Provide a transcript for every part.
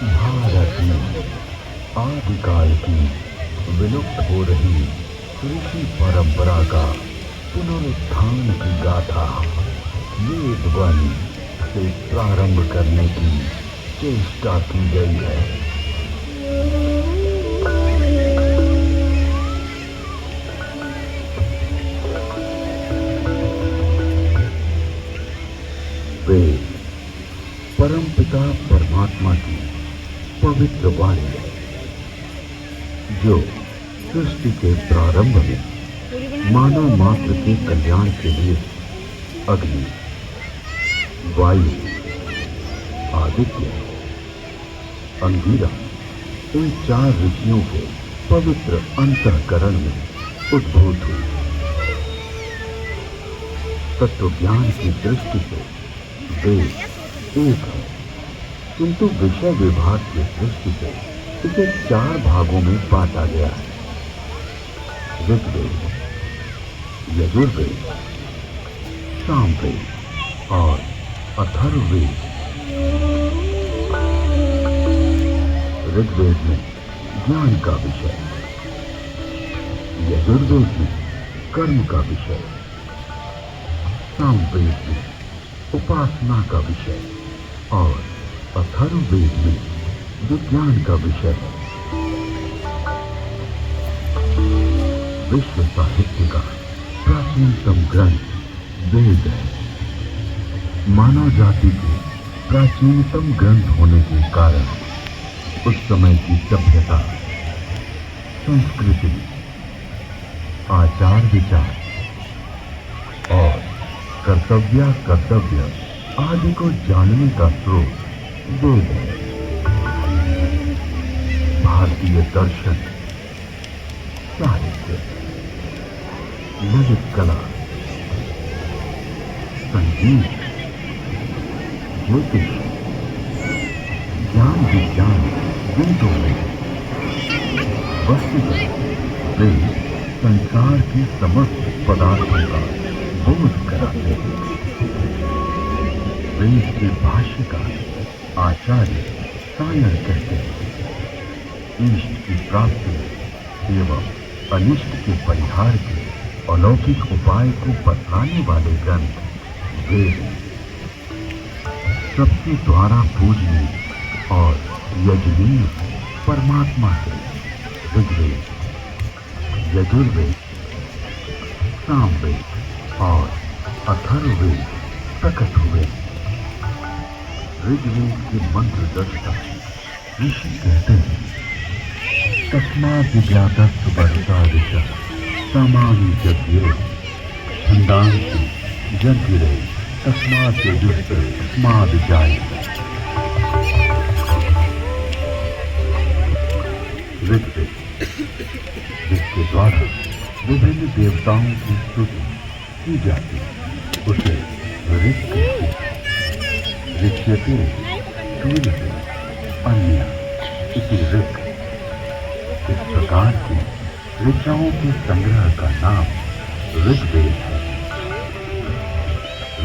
भारत में आदिकाल की विलुप्त हो रही ऋषि परंपरा का पुनरुत्थान की गाथा वेद वाणी से प्रारंभ करने की चेष्टा की गई है। वेद परमपिता परमात्मा की पवित्र वाणी है, जो सृष्टि के प्रारंभ में मानव मात्र के कल्याण के लिए अग्नि, वायु, आदित्य, अंगिरा इन 4 ऋषियों के पवित्र अंतःकरण में उद्भूत हुई। तत्व ज्ञान की दृष्टि से वेद एक है, किंतु विषय विभाग की दृष्टि से इसे 4 भागों में बांटा गया है। ऋग्वेद, यजुर्वेद, सामवेद और अथर्ववेद। ऋग्वेद में ज्ञान का विषय, यजुर्वेद में कर्म का विषय, सामवेद में उपासना का विषय और अथर्ववेद में विज्ञान का विषय है। विश्व साहित्य का प्राचीनतम ग्रंथ वेद है। मानव जाति के प्राचीनतम ग्रंथ होने के कारण उस समय की सभ्यता, संस्कृति, आचार विचार और कर्तव्य आदि को जानने का स्रोत वेद है। भारतीय दर्शन, साहित्य, ललित कला, संगीत, ज्योतिष, ज्ञान विज्ञान वेदों में। वस्तुतः वेद संसार के समस्त पदार्थों का बोध कराते हैं। वेद के भाष्य का आचार्य सायर कहते हैं, इष्ट की प्राप्ति एवं अनिष्ट के परिहार के अलौकिक उपाय को बतलाने वाले ग्रंथ वेद हैं। सबके द्वारा पूजनीय और यजनीय परमात्मा से ऋग्वेद, यजुर्वेद, सामवेद और अथर्ववेद प्रकट हुए। ऋग्वेद के मंत्र दृष्टा ऋषि कहते हैं, तस्मात् विज्ञातस्य वर्षा ऋषः सामानि जग्गिरे छन्दांसि जग्गिरे तस्मात् यजुस्ते तस्माद् जायते। ऋग्वेद, जिसके द्वारा विभिन्न देवताओं की स्तुति की जाती है, उसे ऋग कहते हैं। ऋक्यते सूर्यते अन्य इति ऋग। इस प्रकार की ऋचाओं के संग्रह का नाम ऋग्वेद है।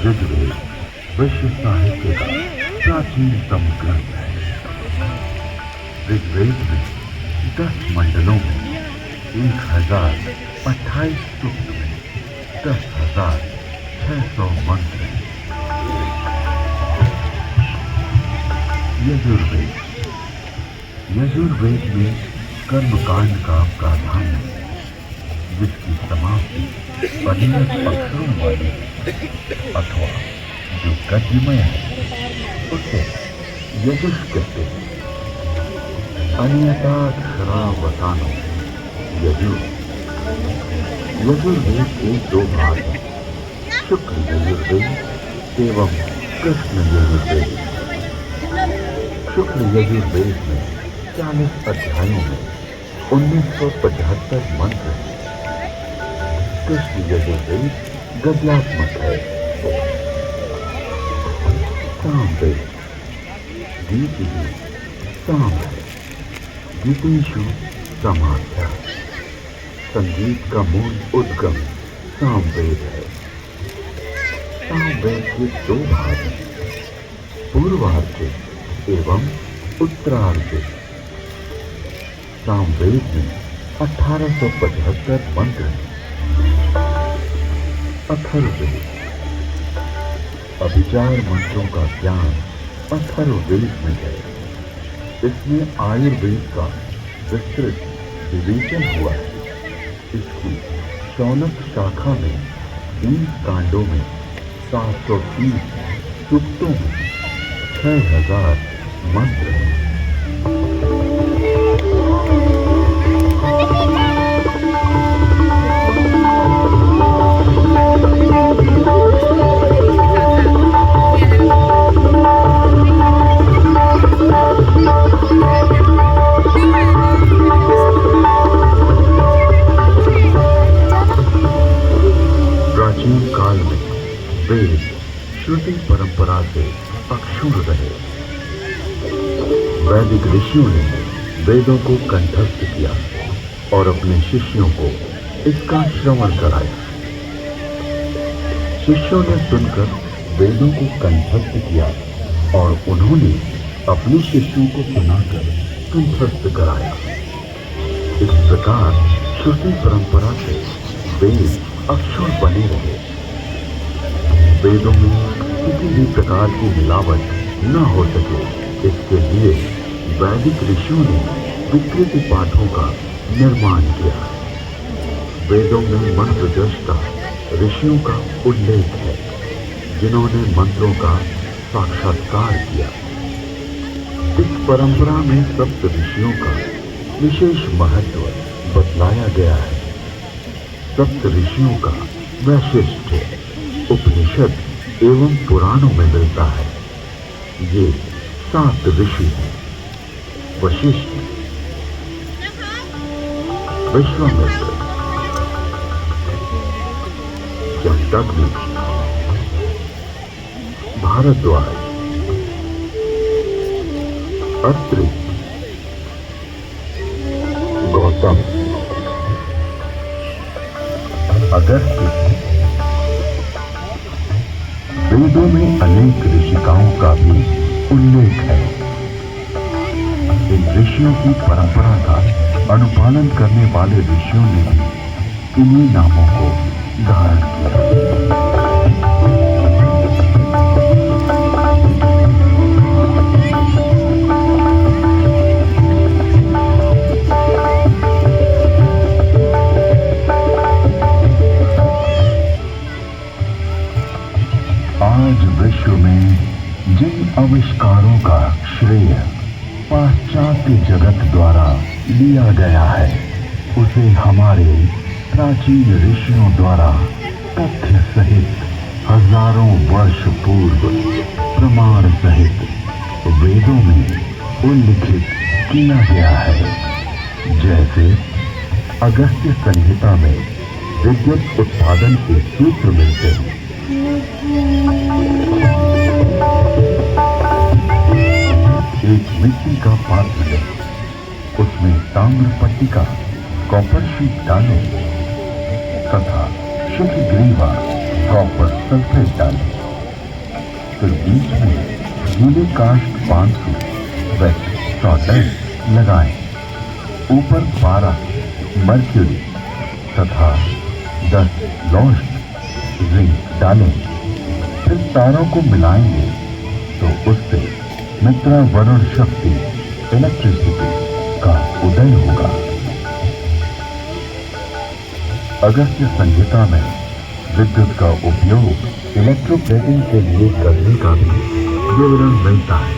ऋग्वेद विश्व साहित्य का प्राचीनतम ग्रंथ है। ऋग्वेद में 10 मंडलों में 1028 सूक्त में 10,600 मंत्र हैं। यजुर्वेद, यजुर्वेद में कर्मकांड का प्राधान्य है, जिसकी समाप्ति अनियत अक्षरों वाली अथवा जो गद्यमय है उसे यजुष कहते हैं। अनियताक्षरावसानो यजुर। यजुर्वेद के 2 भाग हैं, शुक्ल यजुर्वेद एवं कृष्ण यजुर्वेद। शुक्ल यजुर्वेद में 40 अध्यायों में 1975 मंत्र हैं। कृष्ण यजुर्वेद गद्यात्मक है। सामवेद गीतिषु साम है, गीतेषु समाध्या। संगीत का मूल उद्गम सामवेद है। सामवेद के 2 भाग हैं, पूर्वार्चिक एवं उत्तरार्ध। सामवेद में 1875 मंत्र हैं। अथर्ववेद। अभिचार मंत्रों का ज्ञान अथर्ववेद में है। इसमें आयुर्वेद का विस्तृत विवेचन हुआ है। इसकी शौनक शाखा में 20 कांडों में 730 सूक्तों में 6000 मंत्र हैं। प्राचीन काल में वेद श्रुति परंपरा से अक्षुण्ण रहे। वैदिक ऋषियों ने वेदों को कंठस्थ किया और अपने शिष्यों को इसका श्रवण कराया। शिष्यों ने सुनकर वेदों को कंठस्थ किया और उन्होंने अपने शिष्यों को सुनाकर कंठस्थ कराया। इस प्रकार श्रुति परंपरा से वेद अक्षुण्ण बने रहे। वेदों में किसी भी प्रकार की मिलावट न हो सके, इसके लिए वैदिक ऋषियों ने विकृत पाठों का निर्माण किया। वेदों में मंत्र दृष्टा ऋषियों का उल्लेख है, जिन्होंने मंत्रों का साक्षात्कार किया। इस परंपरा में सप्त ऋषियों का विशेष महत्व बतलाया गया है। सप्त ऋषियों का वैशिष्ट्य उपनिषद एवं पुराणों में मिलता है। ये 7 ऋषि हैं: वशिष्ठ, विश्वामित्र, जमदग्नि, भारद्वाज, अत्रि, गौतम, अगस्त्य। वेदों में अनेक ऋषिकाओं का भी उल्लेख है। इन ऋषियों की परंपरा का अनुपालन करने वाले ऋषियों ने भी इन्हीं नामों को धारण किया। आज विश्व में जिन आविष्कारों का श्रेय पाश्चात्य जगत द्वारा लिया गया है, उसे हमारे प्राचीन ऋषियों द्वारा तथ्य सहित हजारों वर्ष पूर्व प्रमाण सहित वेदों में उल्लिखित किया गया है। जैसे अगस्त्य संहिता में विद्युत उत्पादन के सूत्र मिलते हैं। एक मिट्टी का पात्र लें, उसमें ताम्र पट्टिका कॉपर शीट डालें तथा शुद्ध ग्रीवा कॉपर सल्फेट डालें। फिर बीच में गीले काष्ठ पांसु वेट सॉल्वेंट लगाएं। ऊपर 12 मर्क्यूरी तथा 10 लौष्ट जिंक डालें। फिर तारों को मिलाएंगे तो उससे मित्रा वरुण शक्ति इलेक्ट्रिसिटी का उदय होगा। अगस्त्य संहिता में विद्युत का उपयोग इलेक्ट्रोप्लेटिंग के लिए करने का भी विवरण मिलता है।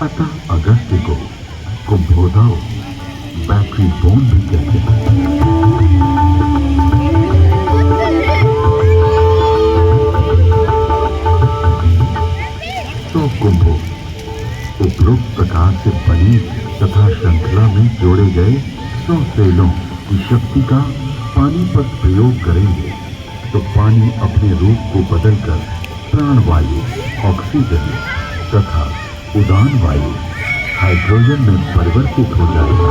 अतः अगस्त्य को कुंभोदव बैटरी बोन भी कहते हैं। तो कुंभो उपरोक्त प्रकार से बनी तथा श्रृंखला में जोड़े गए 100 सेलों की शक्ति का पानी पर प्रयोग करेंगे तो पानी अपने रूप को बदलकर प्राणवायु, ऑक्सीजन तथा उदान वायु हाइड्रोजन में परिवर्तित हो जाएगा।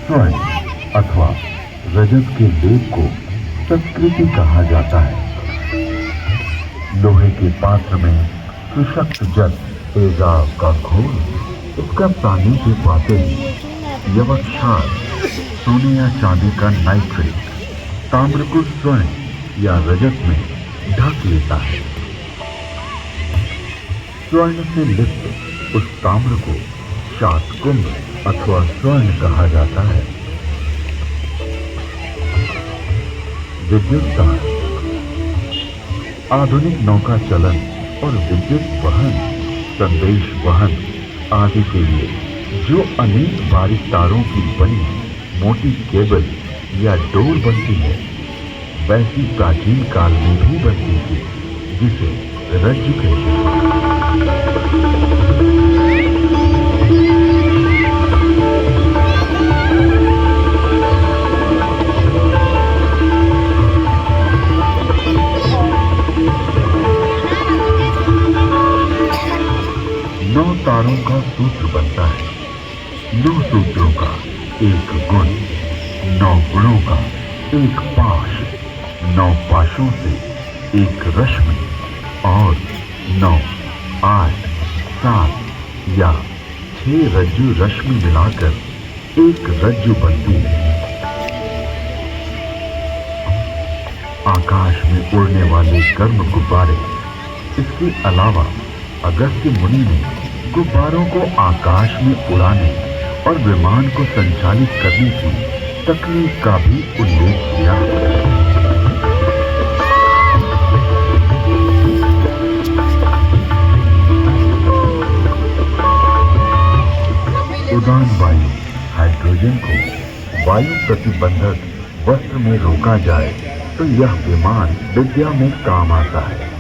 स्वर्ण अथवा रजत के लेप को संस्कृति कहा जाता है। लोहे के पात्र में सुशक्त जल तेजाब का घोल इसका सानिध्य पाते ही यवक्षार सोने या चांदी का नाइट्रेट ताम्र को स्वर्ण या रजत में ढक लेता है। स्वर्ण से लिप्त उस ताम्र को शातकुंभ अथवा स्वर्ण कहा जाता है। विद्युत तार आधुनिक नौका चलन और विद्युत वहन, संदेश वहन आदि के लिए जो अनेक बारीक तारों की बनी मोटी केबल या डोर बनती है, वैसी प्राचीन काल में भी बनती थी, जिसे रज्जु कहते हैं। 9 तारों का सूत्र बनता है। 9 सूत्रों का एक गुण, 9 गुणों का एक पाश, 9 पाशों से एक रश्मि और 9, 8, 7 या 6 रज्जु रश्मि मिलाकर एक रज्जु बनती है। आकाश में उड़ने वाले गर्म गुब्बारे। इसके अलावा अगस्त्य मुनि ने गुब्बारों को आकाश में उड़ाने और विमान को संचालित करने की तकनीक का भी उल्लेख किया। उड़ान वायु हाइड्रोजन को वायु प्रतिबंधक वस्त्र में रोका जाए तो यह विमान विद्या में काम आता है।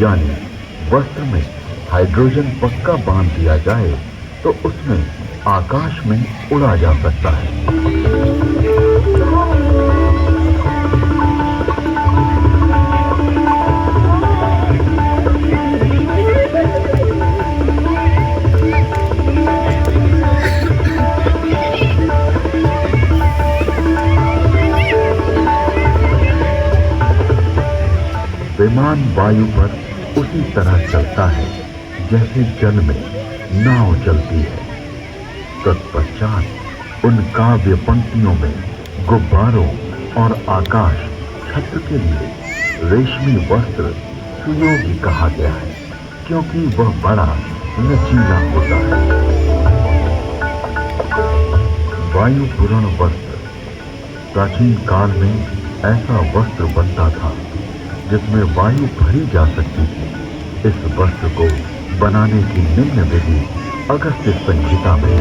यानी वस्त्र में हाइड्रोजन पक्का बांध दिया जाए तो उसमें आकाश में उड़ा जा सकता है। विमान वायु पर उसी तरह चलता है जैसे जल में नाव चलती है। तत्पश्चात उन काव्य पंक्तियों में गुब्बारों और आकाश छत्र के लिए रेशमी वस्त्र सुयोगी कहा गया है, क्योंकि वह बड़ा लचीला होता है। वायु पूर्ण वस्त्र। प्राचीन काल में ऐसा वस्त्र बनता था जिसमें वायु भरी जा सकती थी। इस वस्त्र को बनाने की निम्न विधि अगस्त्य संहिता में है।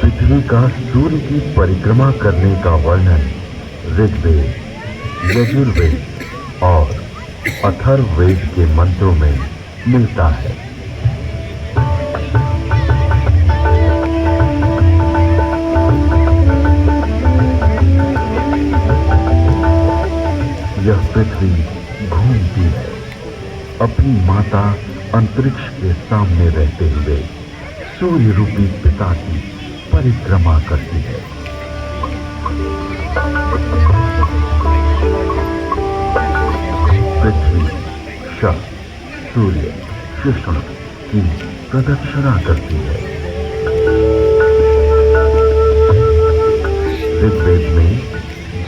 पृथ्वी का सूर्य की परिक्रमा करने का वर्णन ऋग्वेद, यजुर्वेद और अथर्ववेद के मंत्रों में मिलता है। यह पृथ्वी घूमती है, अपनी माता अंतरिक्ष के सामने रहते हुए सूर्य रूपी पिता की परिक्रमा करती है। पृथ्वी शक, सूर्य, कृष्ण की प्रदक्षिणा करती है। ऋग्वेद में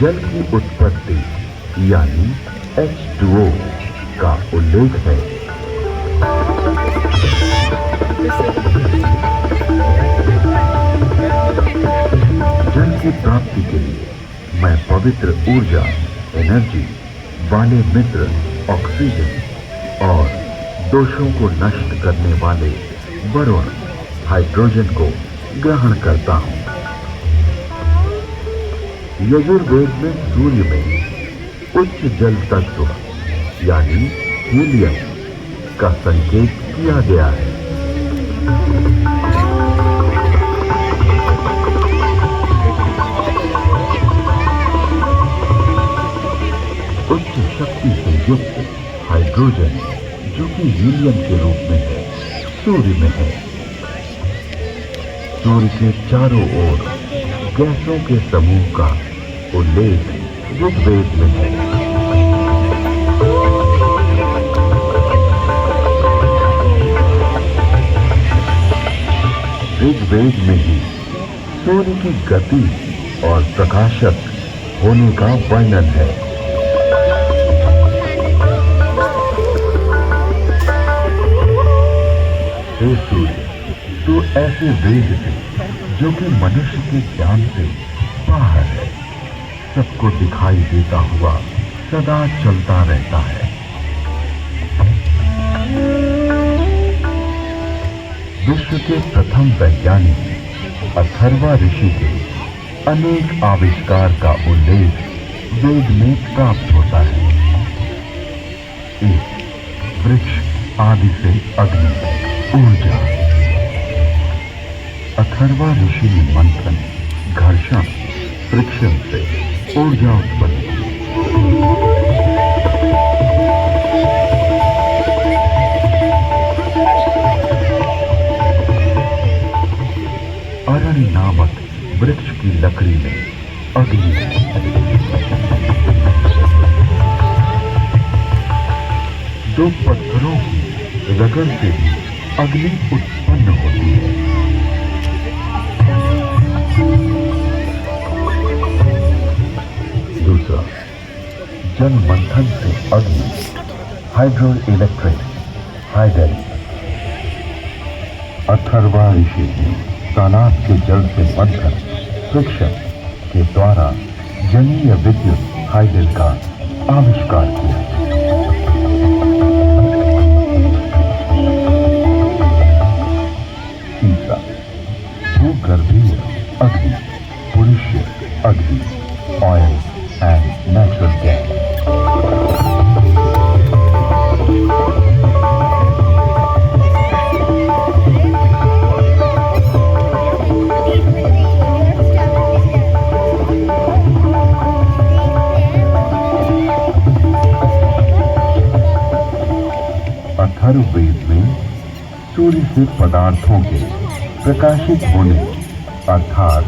जल की उत्पत्ति यानी H2O का उल्लेख है। जल की प्राप्ति के लिए मैं पवित्र ऊर्जा, एनर्जी वाले मित्र ऑक्सीजन और दोषों को नष्ट करने वाले वरुण हाइड्रोजन को ग्रहण करता हूं। यजुर्वेद में सूर्य में उच्च जल तत्व यानी हीलियम का संकेत किया गया है। उच्च शक्ति से युक्त हाइड्रोजन, जो कि हीलियम के रूप में है, सूर्य में है। सूर्य के चारों ओर गैसों के समूह का उल्लेख ऋग्वेद में है। ऋग्वेद में ही सूर्य की गति और प्रकाशक होने का वर्णन है। हे सूर्य, तू ऐसे वेग से, जो कि मनुष्य के ज्ञान से बाहर है, सबको दिखाई देता हुआ सदा चलता रहता है। विश्व के प्रथम वैज्ञानिक अथर्वा ऋषि के अनेक आविष्कार का उल्लेख वेद में प्राप्त होता है। एक, वृक्ष आदि से अग्नि, ऊर्जा। अथर्वा ऋषि ने मंथन, घर्षण, फ्रिक्शन से ऊर्जा उत्पन्न की। अरण्य नामक वृक्ष की लकड़ी में अग्नि है। दो पत्थरों की रगड़ से भी अग्नि उत्पन्न होती है। दूसरा, जल मंथन से अग्नि, हाइड्रो इलेक्ट्रिक, हाइडल। अथर्वा ऋषि ने तालाब के जल से मंथन, फ्रिक्शन के द्वारा जलीय विद्युत हाइडल का आविष्कार किया। तीसरा, भूगर्भीय अग्नि, पुरुषीय अग्नि, oil and natural gas. Atharvaveda में सूर्य से पदार्थों के प्रकाशित होने अर्थात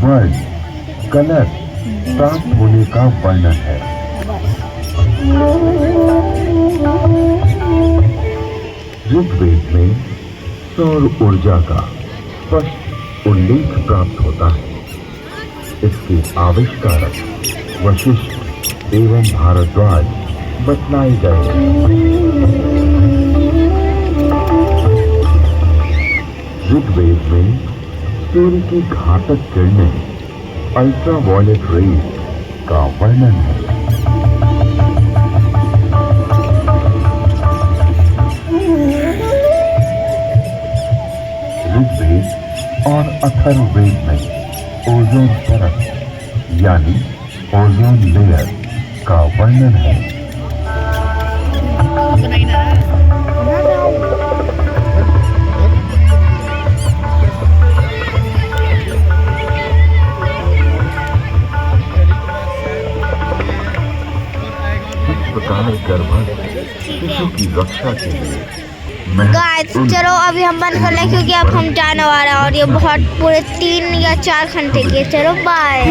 वर्ण, कलर प्राप्त होने का वर्णन है। ऋग्वेद में सौर ऊर्जा का स्पष्ट उल्लेख प्राप्त होता है। इसके आविष्कारक वशिष्ठ एवं भारद्वाज बतलाए गए हैं। ऋग्वेद में सूर्य की घातक किरणें अल्ट्रावायलेट रेज का वर्णन है। ऋग्वेद और अथर्ववेद में ओजोन परत यानी ओजोन लेयर का वर्णन है। गर्भस्थ शिशु की रक्षा के लिए गाइस चलो अभी हम बंद कर लें क्योंकि अब हम जाने वाले हैं और ये बहुत पूरे 3 या 4 घंटे के। चलो बाय।